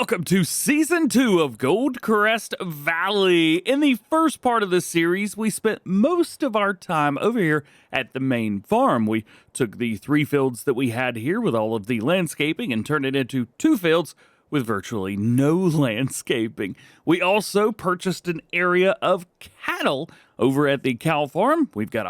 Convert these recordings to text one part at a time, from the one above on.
Welcome to Season 2 of Goldcrest Valley. In the first part of this series, we spent most of our time over here at the main farm. We took the 3 fields that we had here with all of the landscaping and turned it into 2 fields with virtually no landscaping. We also purchased an area of cattle over at the cow farm. We've got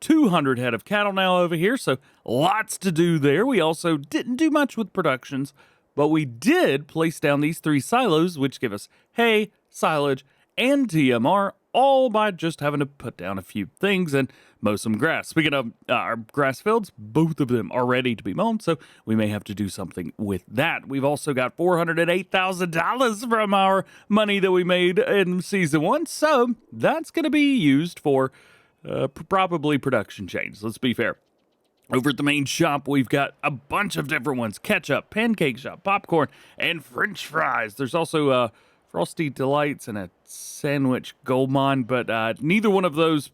200 head of cattle now over here, so lots to do there. We also didn't do much with productions, but we did place down these 3 silos, which give us hay, silage, and TMR, all by just having to put down a few things and mow some grass. Speaking of our grass fields, both of them are ready to be mown, so we may have to do something with that. We've also got $408,000 from our money that we made in Season 1, so that's going to be used for probably production change. Let's be fair. Over at the main shop, we've got a bunch of different ones. Ketchup, pancake shop, popcorn, and french fries. There's also Frosty Delights and a sandwich gold mine, but neither one of those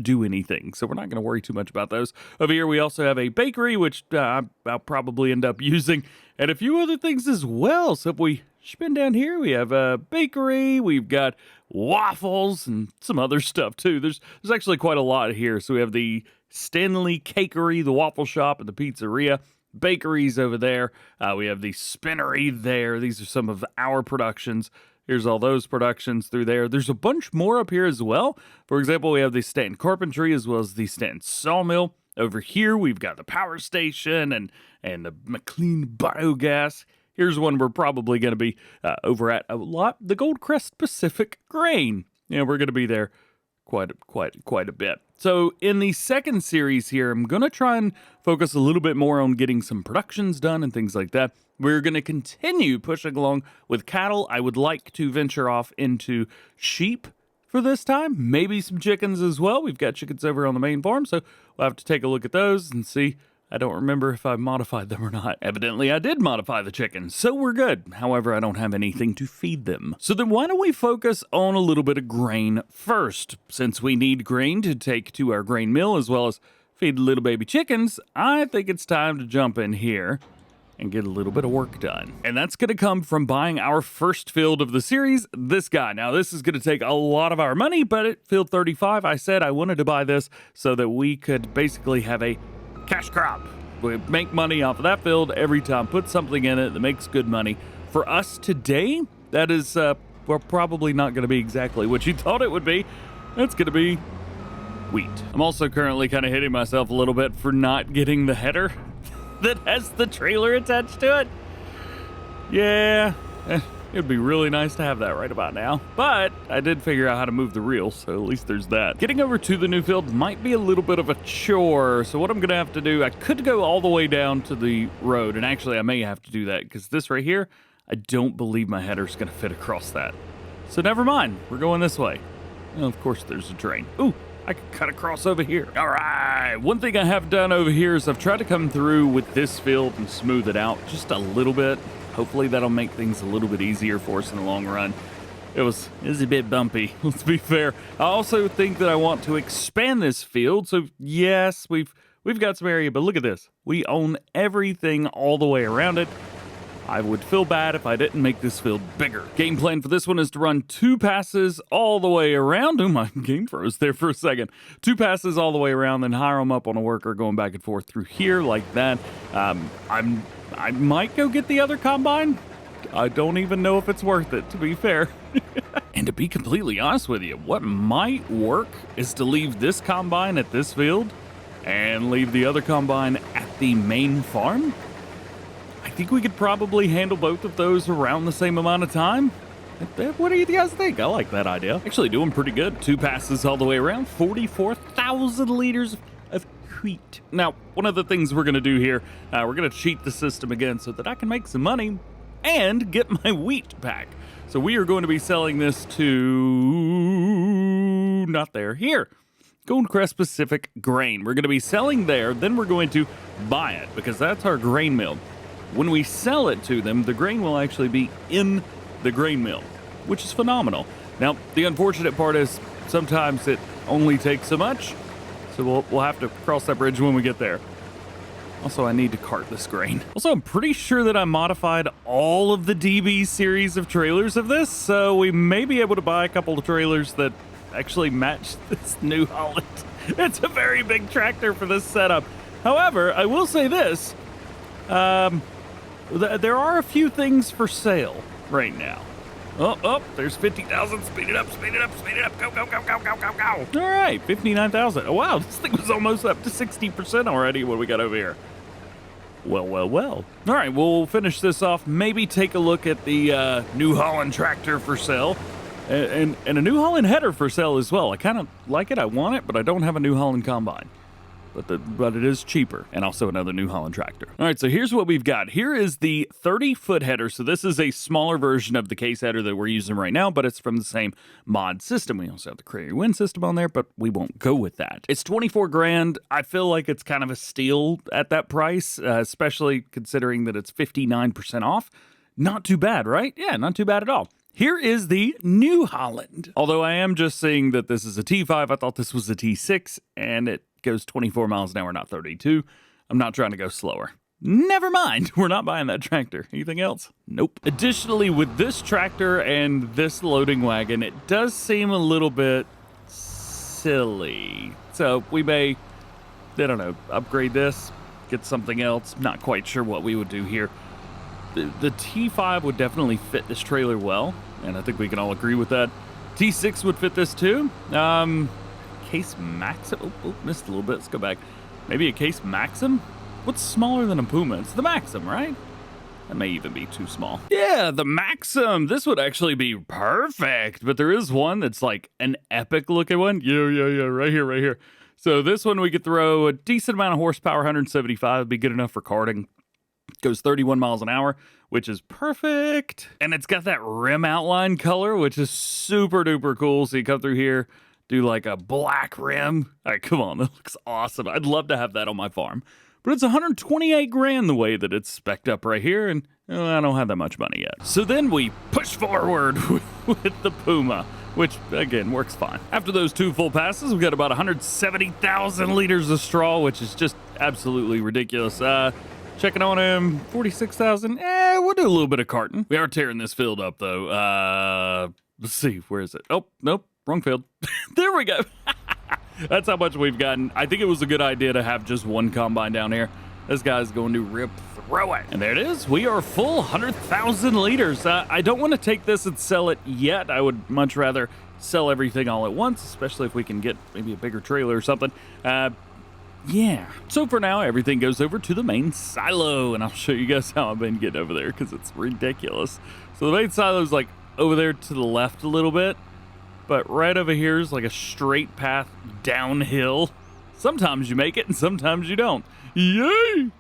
do anything, so we're not going to worry too much about those. Over here, we also have a bakery, which I'll probably end up using, and a few other things as well. So if we spin down here, we have a bakery, we've got waffles, and some other stuff too. There's actually quite a lot here. So we have the Stanley Cakery, the waffle shop, and the pizzeria. Bakeries over there. We have the spinnery there. These are some of our productions. Here's all those productions through there. There's a bunch more up here as well. For example, we have the Stanton Carpentry as well as the Stanton Sawmill. Over here, we've got the power station and the McLean Biogas. Here's one we're probably going to be over at a lot. The Goldcrest Pacific Grain. Yeah, we're going to be there quite a bit. So in the second series here, I'm going to try and focus a little bit more on getting some productions done and things like that. We're going to continue pushing along with cattle. I would like to venture off into sheep for this time, maybe some chickens as well. We've got chickens over on the main farm, so we'll have to take a look at those and see. I don't remember if I modified them or not. Evidently, I did modify the chickens, so we're good. However, I don't have anything to feed them. So then why don't we focus on a little bit of grain first? Since we need grain to take to our grain mill as well as feed little baby chickens, I think it's time to jump in here and get a little bit of work done. And that's going to come from buying our first field of the series, this guy. Now, this is going to take a lot of our money, but at field 35, I said I wanted to buy this so that we could basically have a cash crop. We make money off of that field every time, put something in it that makes good money. For us today, that is well, probably not going to be exactly what you thought it would be. It's going to be wheat. I'm also currently kind of hitting myself a little bit for not getting the header that has the trailer attached to it. Yeah, it'd be really nice to have that right about now. But I did figure out how to move the reel, so at least there's that. Getting over to the new field might be a little bit of a chore, so what I'm going to have to do, I could go all the way down to the road, and actually I may have to do that, because this right here, I don't believe my header's going to fit across that. So never mind, we're going this way. Well, of course there's a drain. Ooh, I could cut across over here. All right, one thing I have done over here is I've tried to come through with this field and smooth it out just a little bit. Hopefully that'll make things a little bit easier for us in the long run. It was a bit bumpy, let's be fair. I also think that I want to expand this field. So yes, we've got some area, but look at this. We own everything all the way around it. I would feel bad if I didn't make this field bigger. Game plan for this one is to run 2 passes all the way around. Oh, my game froze there for a second. 2 passes all the way around, then hire them up on a worker going back and forth through here like that. I might go get the other combine. I don't even know if it's worth it, to be fair. And to be completely honest with you, what might work is to leave this combine at this field and leave the other combine at the main farm. I think we could probably handle both of those around the same amount of time. What do you guys think? I like that idea. Actually doing pretty good. 2 passes all the way around, 44,000 liters of wheat. Now, one of the things we're going to do here, we're going to cheat the system again so that I can make some money and get my wheat back. So we are going to be selling this to, not there, here. Goldcrest Pacific Grain. We're going to be selling there, then we're going to buy it because that's our grain mill. When we sell it to them, the grain will actually be in the grain mill, which is phenomenal. Now, the unfortunate part is sometimes it only takes so much, so we'll have to cross that bridge when we get there. Also, I need to cart this grain. Also, I'm pretty sure that I modified all of the DB series of trailers of this, so we may be able to buy a couple of trailers that actually match this New Holland. It's a very big tractor for this setup. However, I will say this. There are a few things for sale right now. Oh, there's 50,000. Speed it up, speed it up, speed it up. Go, go, go, go, go, go, go. All right, 59,000. Oh, wow, this thing was almost up to 60% already. What do we got over here? Well. All right, we'll finish this off. Maybe take a look at the New Holland tractor for sale. And a New Holland header for sale as well. I kind of like it. I want it, but I don't have a New Holland combine. But it is cheaper, and also another New Holland tractor. All right, so here's what we've got. Here is the 30-foot header. So this is a smaller version of the case header that we're using right now, but it's from the same mod system. We also have the Crazy Wind system on there, but we won't go with that. It's 24 grand. I feel like it's kind of a steal at that price, especially considering that it's 59% off. Not too bad, right? Yeah, not too bad at all. Here is the New Holland. Although I am just seeing that this is a T5, I thought this was a T6, and it goes 24 miles an hour, not 32. I'm not trying to go slower. Never mind, we're not buying that tractor. Anything else? Nope. Additionally, with this tractor and this loading wagon, it does seem a little bit silly. So we may, I don't know, upgrade this, get something else. Not quite sure what we would do here. The T5 would definitely fit this trailer well, and I think we can all agree with that. T6 would fit this too. Case Maxim. Oh, missed a little bit. Let's go back. Maybe a Case Maxim? What's smaller than a Puma? It's the Maxim, right? That may even be too small. Yeah, the Maxim. This would actually be perfect, but there is one that's like an epic looking one. Yeah, right here. So this one we could throw a decent amount of horsepower, 175, would be good enough for karting. Goes 31 miles an hour, which is perfect. And it's got that rim outline color, which is super duper cool. So you come through here, do like a black rim. All right, come on, that looks awesome. I'd love to have that on my farm. But it's 128 grand the way that it's spec'd up right here, and I don't have that much money yet. So then we push forward with the Puma, which, again, works fine. After those two full passes, we've got about 170,000 liters of straw, which is just absolutely ridiculous. Checking on him, 46,000. We'll do a little bit of carting. We are tearing this field up, though. Let's see, where is it? Oh, nope, wrong field. There we go. That's how much we've gotten. I think it was a good idea to have just one combine down here. This guy's going to rip through it. And there it is. We are full 100,000 liters. I don't want to take this and sell it yet. I would much rather sell everything all at once, especially if we can get maybe a bigger trailer or something. Yeah. So for now, everything goes over to the main silo, and I'll show you guys how I've been getting over there because it's ridiculous. So the main silo is like over there to the left a little bit, but right over here is like a straight path downhill. Sometimes you make it and sometimes you don't. Yay!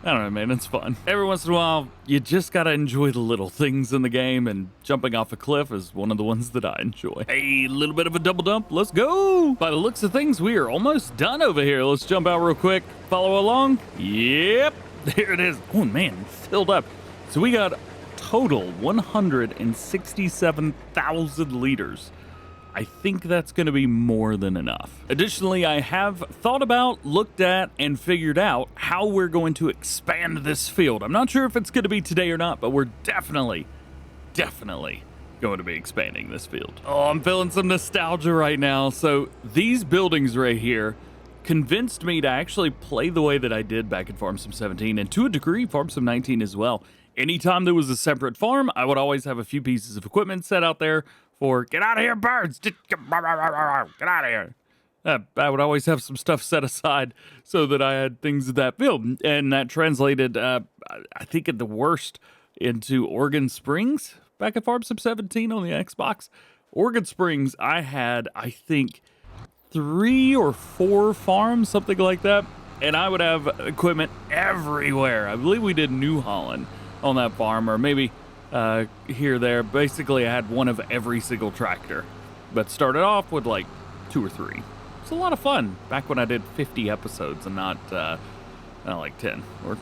I don't know, man, it's fun. Every once in a while, you just gotta enjoy the little things in the game, and jumping off a cliff is one of the ones that I enjoy. A little bit of a double dump, let's go! By the looks of things, we are almost done over here. Let's jump out real quick, follow along. Yep, there it is. Oh man, filled up. So we got total 167,000 liters. I think that's going to be more than enough. Additionally, I have thought about, looked at, and figured out how we're going to expand this field. I'm not sure if it's going to be today or not, but we're definitely going to be expanding this field. Oh, I'm feeling some nostalgia right now. So these buildings right here convinced me to actually play the way that I did back in Farm Sim 17, and to a degree, Farm Sim 19 as well. Anytime there was a separate farm, I would always have a few pieces of equipment set out there for, get out of here, birds, get out of here. I would always have some stuff set aside so that I had things in that field. And that translated, I think at the worst, into Oregon Springs back at Farm Sim 17 on the Xbox. Oregon Springs, I had, I think, 3 or 4 farms, something like that. And I would have equipment everywhere. I believe we did New Holland on that farm, or maybe here, there. Basically, I had one of every single tractor, but started off with like 2 or 3. It's a lot of fun back when I did 50 episodes and not like 10 or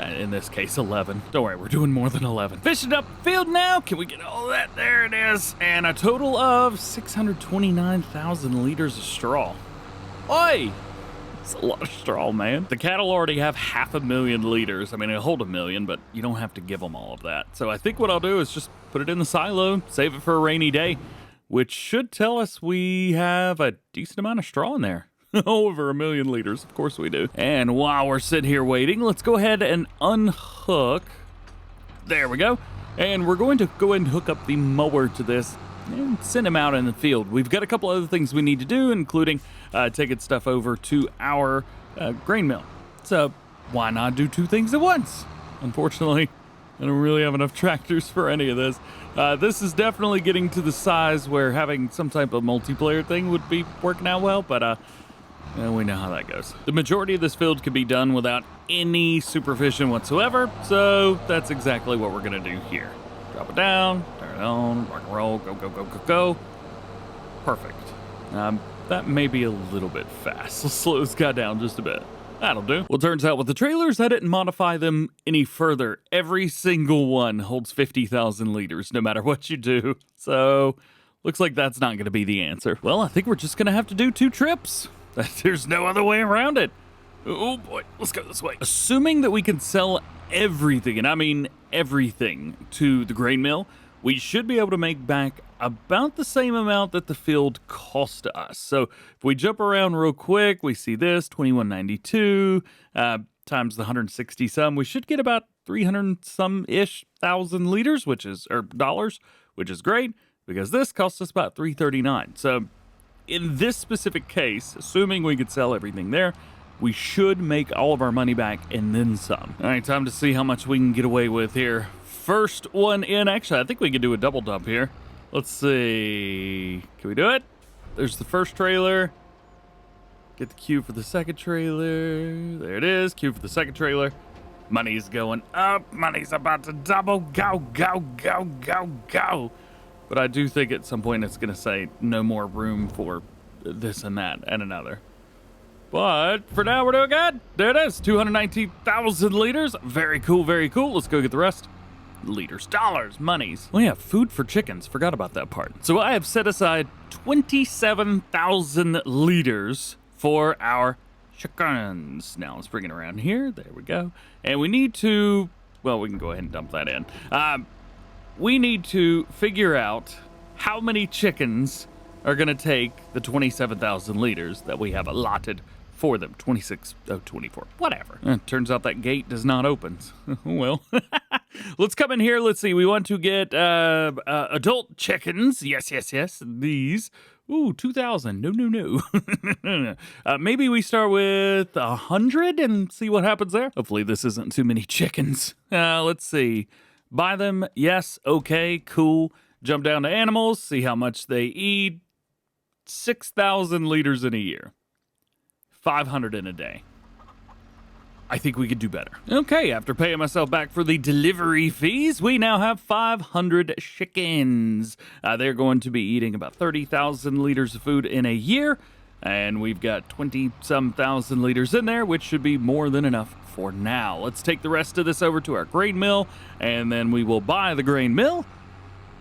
in this case 11. Don't worry, we're doing more than 11. Fishing up the field now. Can we get all that? There it is. And a total of 629,000 liters of straw. Oi! That's a lot of straw, man. The cattle already have 500,000 liters. I mean, it'll hold 1 million, but you don't have to give them all of that. So I think what I'll do is just put it in the silo, save it for a rainy day, which should tell us we have a decent amount of straw in there. Over 1 million liters, of course we do. And while we're sitting here waiting, let's go ahead and unhook. There we go. And we're going to go ahead and hook up the mower to this and send him out in the field. We've got a couple other things we need to do, including taking stuff over to our grain mill. So why not do 2 things at once? Unfortunately, I don't really have enough tractors for any of this. This is definitely getting to the size where having some type of multiplayer thing would be working out well, but we know how that goes. The majority of this field can be done without any supervision whatsoever, so that's exactly what we're going to do here. Drop it down, turn it on, rock and roll, go, go, go, go, go. Perfect. That may be a little bit fast. Let's slow this guy down just a bit. That'll do. Well, turns out with the trailers, I didn't modify them any further. Every single one holds 50,000 liters, no matter what you do. So, looks like that's not going to be the answer. Well, I think we're just going to have to do 2 trips. There's no other way around it. Oh boy, let's go this way. Assuming that we can sell everything, and I mean everything, to the grain mill, we should be able to make back about the same amount that the field cost us. So if we jump around real quick, we see this, 2192 times the 160 some, we should get about 300 some-ish thousand liters, or dollars, which is great, because this costs us about 339. So in this specific case, assuming we could sell everything there, we should make all of our money back and then some. All right, time to see how much we can get away with here. First one in. Actually, I think we could do a double dump here. Let's see. Can we do it? There's the first trailer. Get the queue for the second trailer. There it is. Queue for the second trailer. Money's going up. Money's about to double. Go, go, go, go, go. But I do think at some point it's going to say no more room for this and that and another. But for now, we're doing good. There it is. 219,000 liters. Very cool, very cool. Let's go get the rest. Liters, dollars, monies. Oh yeah, food for chickens. Forgot about that part. So I have set aside 27,000 liters for our chickens. Now let's bring it around here. There we go. And we need to, well, we can go ahead and dump that in. We need to figure out how many chickens are going to take the 27,000 liters that we have allotted for them. 26, 24, whatever. Turns out that gate does not open. Well, let's come in here. Let's see. We want to get adult chickens. Yes, yes, yes. These. Ooh, 2,000. No, no, no. Maybe we start with 100 and see what happens there. Hopefully this isn't too many chickens. Let's see. Buy them. Yes. Okay. Cool. Jump down to animals. See how much they eat. 6,000 liters in a year. 500 in a day. I think we could do better. Okay, after paying myself back for the delivery fees, we now have 500 chickens. They're going to be eating about 30,000 liters of food in a year, and we've got 20-some thousand liters in there, which should be more than enough for now. Let's take the rest of this over to our grain mill, and then we will buy the grain mill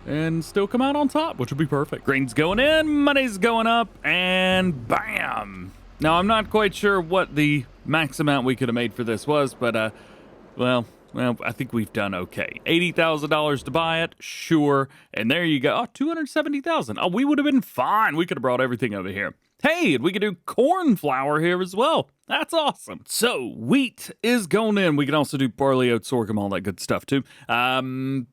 and still come out on top, which would be perfect. Grain's going in, money's going up, and bam! Now, I'm not quite sure what the max amount we could have made for this was, but, well, I think we've done okay. $80,000 to buy it, sure. And there you go. Oh, $270,000. Oh, we would have been fine. We could have brought everything over here. Hey, and we could do corn flour here as well. That's awesome. So, wheat is going in. We can also do barley, oats, sorghum, all that good stuff, too. Flour?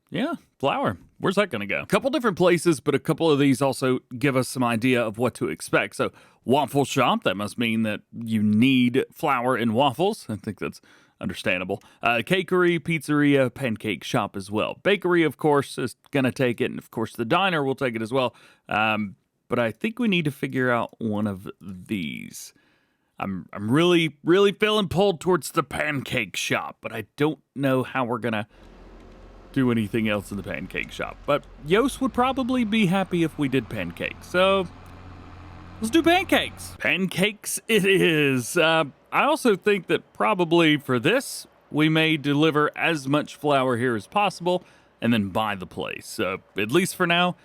Yeah, flour. Where's that going to go? A couple different places, but a couple of these also give us some idea of what to expect. So, waffle shop, that must mean that you need flour in waffles. I think that's understandable. Cakery, pizzeria, pancake shop as well. Bakery, of course, is going to take it, and of course the diner will take it as well. But I think we need to figure out one of these. I'm really, really feeling pulled towards the pancake shop, but I don't know how we're going to do anything else in the pancake shop. But Yost would probably be happy if we did pancakes. So let's do pancakes. Pancakes it is. I also think that probably for this, we may deliver as much flour here as possible and then buy the place. So at least for now,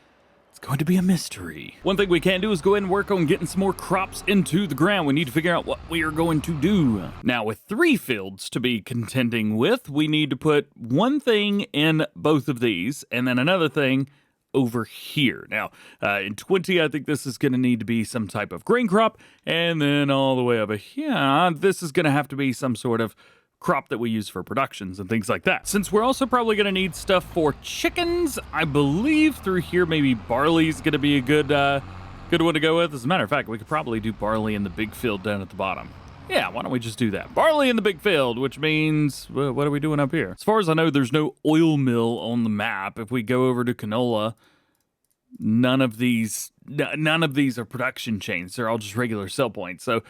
It's going to be a mystery. One thing we can do is go ahead and work on getting some more crops into the ground. We need to figure out what we are going to do. Now, with 3 fields to be contending with, we need to put one thing in both of these and then another thing over here. Now, in 20, I think this is going to need to be some type of grain crop, and then all the way over here, this is going to have to be some sort of crop that we use for productions and things like that. Since we're also probably going to need stuff for chickens, I believe through here maybe barley's going to be a good one to go with. As a matter of fact, we could probably do barley in the big field down at the bottom. Yeah, why don't we just do that? Barley in the big field, which means, what are we doing up here? As far as I know, there's no oil mill on the map. If we go over to canola, none of these are production chains. They're all just regular sell points. So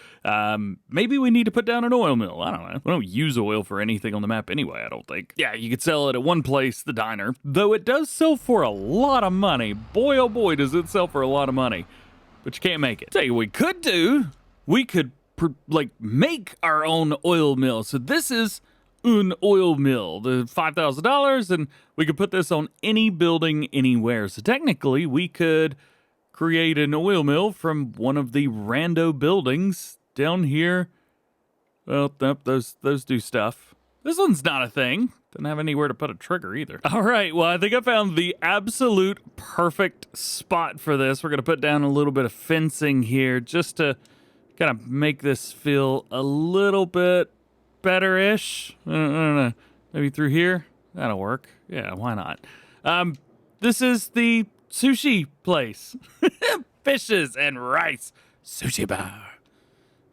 maybe we need to put down an oil mill. I don't know. We don't use oil for anything on the map anyway, I don't think. Yeah, you could sell it at one place, the diner, though it does sell for a lot of money. Boy, oh boy, does it sell for a lot of money. But you can't make it. Tell you what we could do. We could make our own oil mill. So this is an oil mill, the $5,000, and we could put this on any building anywhere. So technically, we could create an oil mill from one of the rando buildings down here. Well, nope, those do stuff. This one's not a thing. Doesn't have anywhere to put a trigger either. All right, well, I think I found the absolute perfect spot for this. We're going to put down a little bit of fencing here just to kind of make this feel a little bit better-ish. I don't know. Maybe through here? That'll work. Yeah, why not? This is the sushi place. Fishes and rice. Sushi bar.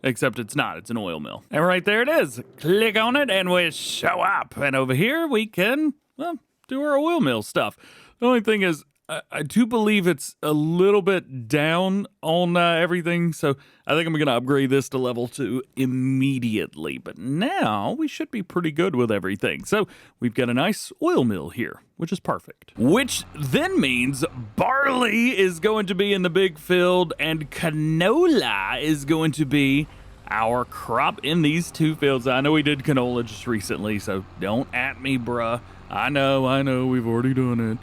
Except it's not. It's an oil mill. And right there it is. Click on it and we show up. And over here we can, well, do our oil mill stuff. The only thing is, I do believe it's a little bit down on everything, so I think I'm going to upgrade this to level 2 immediately. But now we should be pretty good with everything. So we've got a nice oil mill here, which is perfect. Which then means barley is going to be in the big field and canola is going to be our crop in these 2 fields. I know we did canola just recently, so don't at me, bruh. I know, we've already done it.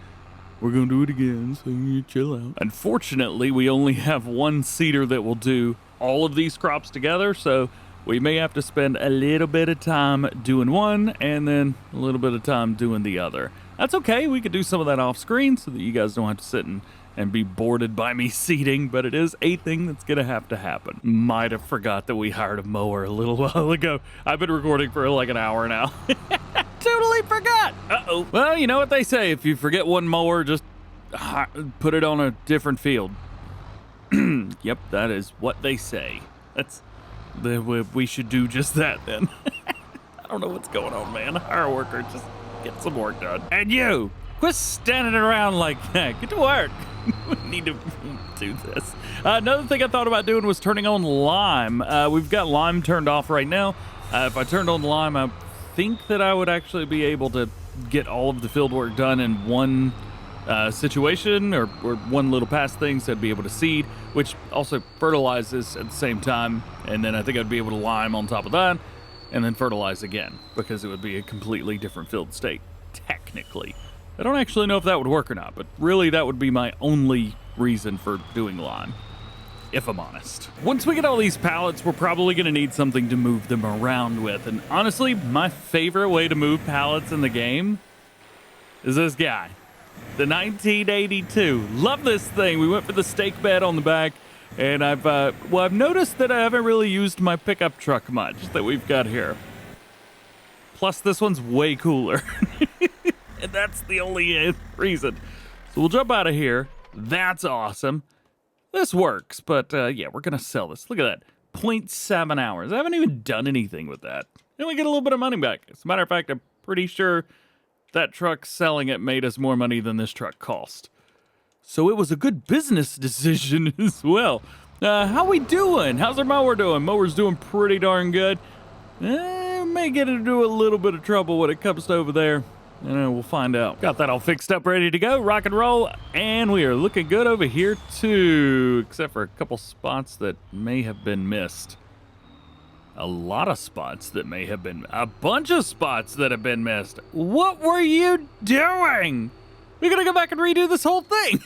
We're going to do it again, so you chill out. Unfortunately, we only have one seeder that will do all of these crops together, so we may have to spend a little bit of time doing one and then a little bit of time doing the other. That's okay. We could do some of that off screen so that you guys don't have to sit and be bored by me seeding, but it is a thing that's going to happen. Might have forgot that we hired a mower a little while ago. I've been recording for like an hour now. Totally forgot. Uh-oh. Well, you know what they say. If you forget one mower, just put it on a different field. Yep, that is what they say. We should do just that then. I don't know what's going on, man. Hire a worker, just get some work done. And you, quit standing around like that. Get to work. We need to do this. Another thing I thought about doing was turning on lime. We've got lime turned off right now. If I turned on lime, I think that I would actually be able to get all of the field work done in one situation or one little pass thing, so I'd be able to seed, which also fertilizes at the same time, and then I think I'd be able to lime on top of that and then fertilize again, because it would be a completely different field state technically. I don't actually know if that would work or not, but really that would be my only reason for doing lime, if I'm honest. Once we get all these pallets, we're probably going to need something to move them around with. And honestly, my favorite way to move pallets in the game is this guy, the 1982. Love this thing. We went for the stake bed on the back, and I've noticed that I haven't really used my pickup truck much that we've got here. Plus, this one's way cooler. And that's the only reason. So we'll jump out of here. That's awesome. This works, but yeah, we're going to sell this. Look at that. 0.7 hours. I haven't even done anything with that. And we get a little bit of money back. As a matter of fact, I'm pretty sure that truck selling it made us more money than this truck cost. So it was a good business decision as well. How we doing? How's our mower doing? Mower's doing pretty darn good. May get into a little bit of trouble when it comes to over there. We'll find out. Got that all fixed up, ready to go, rock and roll, and we are looking good over here too, except for a couple spots that may have been missed. A lot of spots that may have been, a bunch of spots that have been missed. What were you doing? We're gonna go back and redo this whole thing.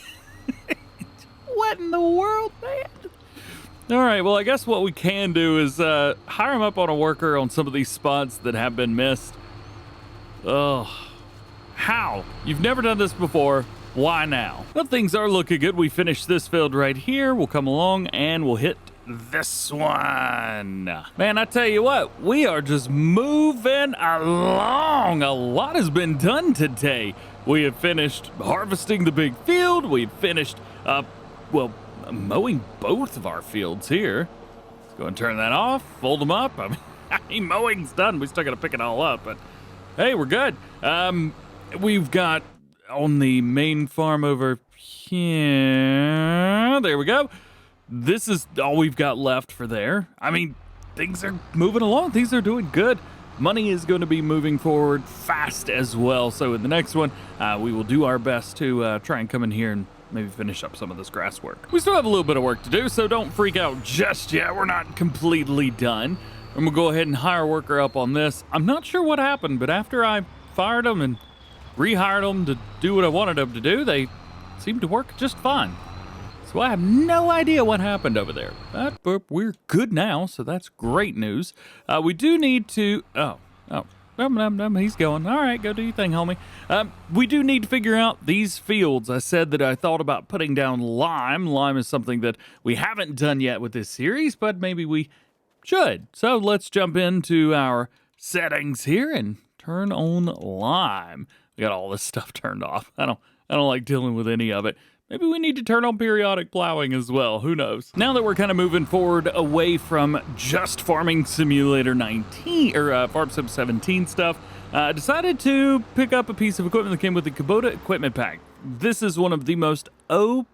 What in the world, man? All right, well, I guess what we can do is hire him up on a worker on some of these spots that have been missed. Ugh. How? You've never done this before. Why now? Well, things are looking good. We finished this field right here. We'll come along and we'll hit this one. Man, I tell you what, we are just moving along. A lot has been done today. We have finished harvesting the big field. We've finished, mowing both of our fields here. Let's go and turn that off, fold them up. I mean, mowing's done. We still got to pick it all up, but hey, we're good. We've got on the main farm over here. There we go. This is all we've got left for there. I mean, things are moving along. Things are doing good. Money is going to be moving forward fast as well. So in the next one, we will do our best to try and come in here and maybe finish up some of this grass work. We still have a little bit of work to do, so don't freak out just yet. We're not completely done. And we'll go ahead and hire a worker up on this. I'm not sure what happened, but after I fired them and rehired them to do what I wanted them to do, they seemed to work just fine. So I have no idea what happened over there. But we're good now, so that's great news. We do need to... he's going. All right, go do your thing, homie. We do need to figure out these fields. I said that I thought about putting down lime. Lime is something that we haven't done yet with this series, but maybe we should. So let's jump into our settings here and turn on lime. We got all this stuff turned off. I don't like dealing with any of it. Maybe we need to turn on periodic plowing as well. Who knows? Now that we're kind of moving forward away from just Farming Simulator 19 or Farm Sim 17 stuff, I decided to pick up a piece of equipment that came with the Kubota equipment pack. This is one of the most OP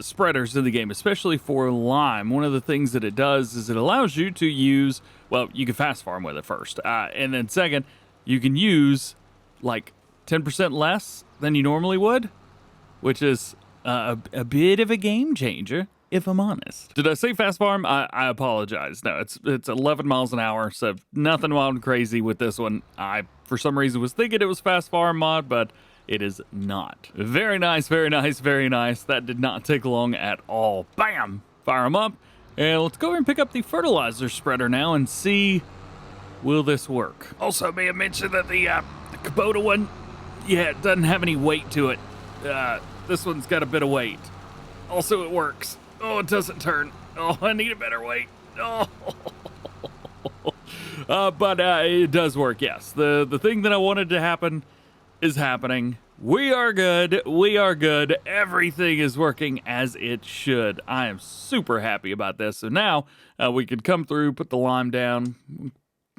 spreaders in the game, especially for lime. One of the things that it does is it allows you to use, well, you can fast farm with it first. And then second, you can use like 10% less than you normally would, which is a bit of a game changer, if I'm honest. Did I say fast farm? I apologize. No, it's 11 miles an hour, so nothing wild and crazy with this one. I, for some reason, was thinking it was fast farm mod, but it is not. Very nice, very nice, very nice. That did not take long at all. Bam! Fire them up. And let's go over and pick up the fertilizer spreader now and see, will this work? Also, may have mentioned that the Kubota one, yeah, it doesn't have any weight to it. This one's got a bit of weight. Also, it works. Oh, it doesn't turn. Oh, I need a better weight. Oh. But it does work, yes. The thing that I wanted to happen is happening. We are good. We are good. Everything is working as it should. I am super happy about this. So now we could come through, put the lime down.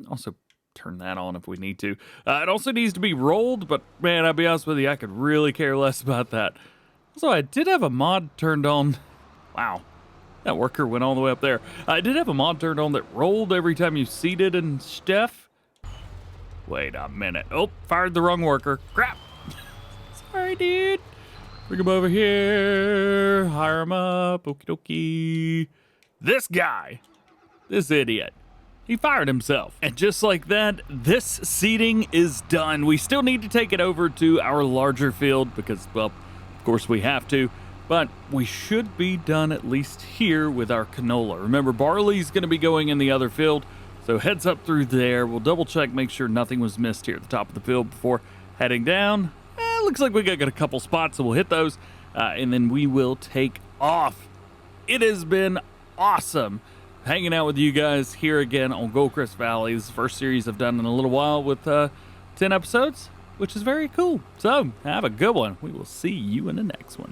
Also, turn that on if we need to. It also needs to be rolled, but man, I'll be honest with you, I could really care less about that. So I did have a mod turned on. Wow, that worker went all the way up there. I did have a mod turned on that rolled every time you seeded and stuff. Wait a minute. Oh, fired the wrong worker. Crap. Sorry, dude. Bring him over here. Hire him up. Okie dokie. This guy. This idiot. He fired himself. And just like that, this seeding is done. We still need to take it over to our larger field because, well, of course we have to. But we should be done at least here with our canola. Remember, barley's going to be going in the other field. So heads up through there. We'll double check, make sure nothing was missed here at the top of the field before heading down. Looks like we got a couple spots, so we'll hit those. And then we will take off. It has been awesome hanging out with you guys here again on Goldcrest Valley. This is the first series I've done in a little while with 10 episodes, which is very cool. So have a good one. We will see you in the next one.